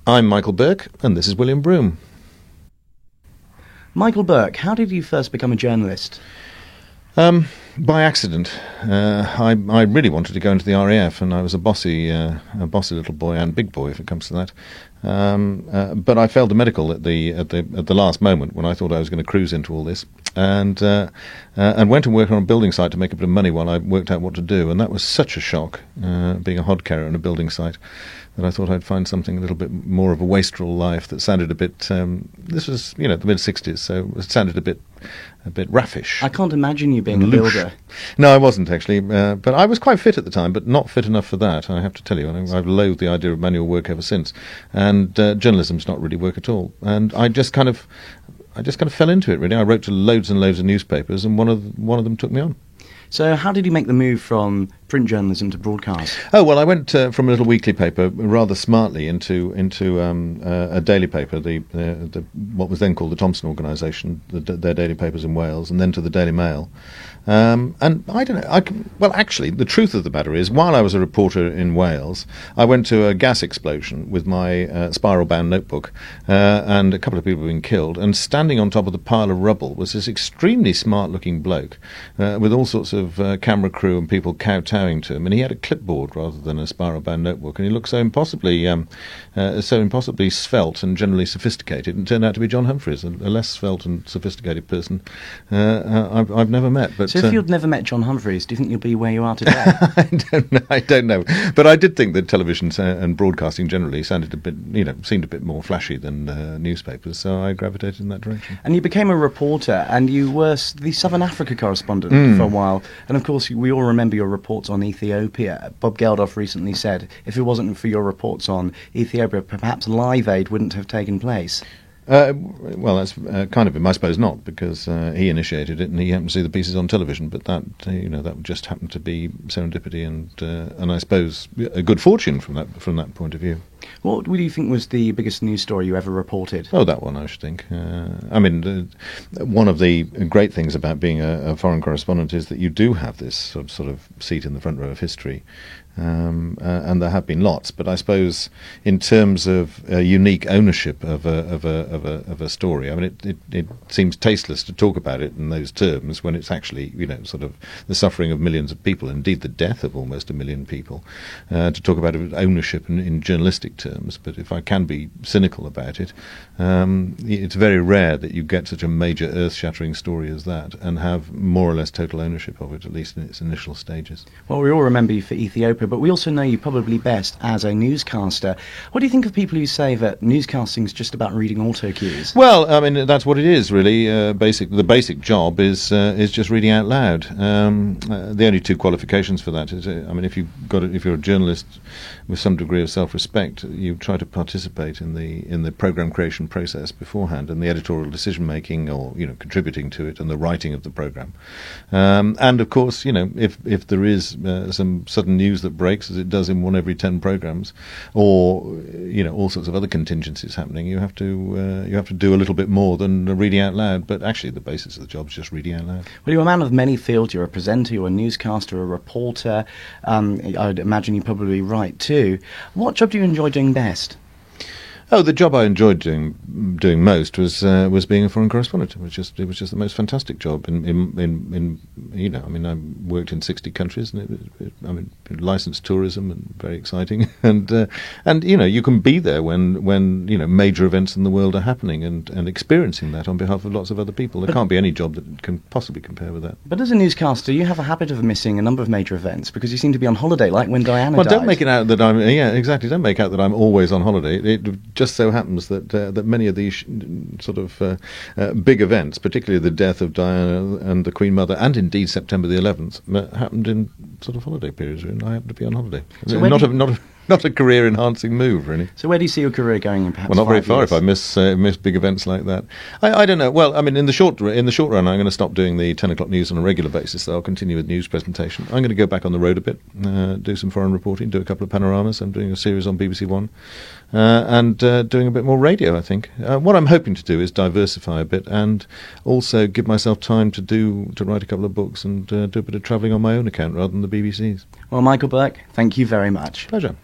I'm Michael Burke, and this is William Broome. Michael Burke, how did you first become a journalist? By accident. I really wanted to go into the RAF, and I was a bossy little boy and big boy, if it comes to that. But I failed the medical at the last moment when I thought I was going to cruise into all this, and went and worked on a building site to make a bit of money while I worked out what to do. And that was such a shock, being a hod carrier on a building site, that I thought I'd find something a little bit more of a wastrel life that sounded a bit. This was, the mid-60s, so it sounded a bit raffish. I can't imagine you being a builder. No, I wasn't actually, but I was quite fit at the time, but not fit enough for that, I have to tell you. I've loathed the idea of manual work ever since, and journalism's not really work at all. And I just kind of fell into it, really. I wrote to loads and loads of newspapers, and one of them took me on. So how did you make the move from print journalism to broadcast? Oh, well, I went from a little weekly paper rather smartly into a daily paper, the what was then called the Thomson Organisation, their daily papers in Wales, and then to the Daily Mail. And I don't know. Well, actually, the truth of the matter is, while I was a reporter in Wales, I went to a gas explosion with my spiral-bound notebook, and a couple of people had been killed. And standing on top of the pile of rubble was this extremely smart-looking bloke with all sorts of camera crew and people kowtowing to him. And he had a clipboard rather than a spiral-bound notebook, and he looked so impossibly svelte and generally sophisticated. And it turned out to be John Humphrys, a less svelte and sophisticated person I've never met. But so if you'd never met John Humphrys, do you think you'll be where you are today? I don't know. But I did think that television and broadcasting generally seemed a bit more flashy than newspapers, so I gravitated in that direction. And you became a reporter, and you were the Southern Africa correspondent for a while. And of course, we all remember your reports on Ethiopia. Bob Geldof recently said, if it wasn't for your reports on Ethiopia, perhaps Live Aid wouldn't have taken place. Well, that's kind of him. I suppose not, because he initiated it and he happened to see the pieces on television. But that that just happened to be serendipity and I suppose a good fortune from that point of view. What do you think was the biggest news story you ever reported? Oh, that one, I should think. One of the great things about being a foreign correspondent is that you do have this sort of seat in the front row of history. And there have been lots, but I suppose in terms of unique ownership of a story, I mean, it seems tasteless to talk about it in those terms when it's actually sort of the suffering of millions of people, indeed the death of almost 1 million people. To talk about ownership in journalistic terms, but if I can be cynical about it, it's very rare that you get such a major earth-shattering story as that and have more or less total ownership of it, at least in its initial stages. Well, we all remember you for Ethiopia, but we also know you probably best as a newscaster. What do you think of people who say that newscasting is just about reading auto cues? Well, I mean, that's what it is, really. The basic job is just reading out loud. The only two qualifications for that is, if you're a journalist with some degree of self-respect, you try to participate in the program creation process beforehand, and the editorial decision making, or contributing to it, and the writing of the program. And of course, if there is some sudden news that breaks, as it does in 1 every 10 programs, or all sorts of other contingencies happening, you have to do a little bit more than reading out loud. But actually, the basis of the job is just reading out loud. Well, you're a man of many fields. You're a presenter, you're a newscaster, a reporter. I'd imagine you probably write too. What job do you enjoy doing best? Oh, the job I enjoyed doing most was being a foreign correspondent. It was just the most fantastic job. I worked in 60 countries, and licensed tourism and very exciting. and you can be there when major events in the world are happening and experiencing that on behalf of lots of other people. There can't be any job that can possibly compare with that. But as a newscaster, you have a habit of missing a number of major events because you seem to be on holiday, like when Diana died. Don't make it out that I'm Don't make out that I'm always on holiday. It just so happens that many of these sort of big events, particularly the death of Diana and the Queen Mother, and indeed September the 11th, happened in sort of holiday periods, and I happened to be on holiday. So not a career-enhancing move, really. So where do you see your career going in perhaps Well, not very 5 far years? if I miss big events like that. I don't know. Well, I mean, in the short run, I'm going to stop doing the 10 o'clock news on a regular basis, so I'll continue with news presentation. I'm going to go back on the road a bit, do some foreign reporting, do a couple of panoramas. I'm doing a series on BBC One, and doing a bit more radio, I think. What I'm hoping to do is diversify a bit and also give myself time to write a couple of books and do a bit of travelling on my own account rather than the BBC's. Well, Michael Burke, thank you very much. Pleasure.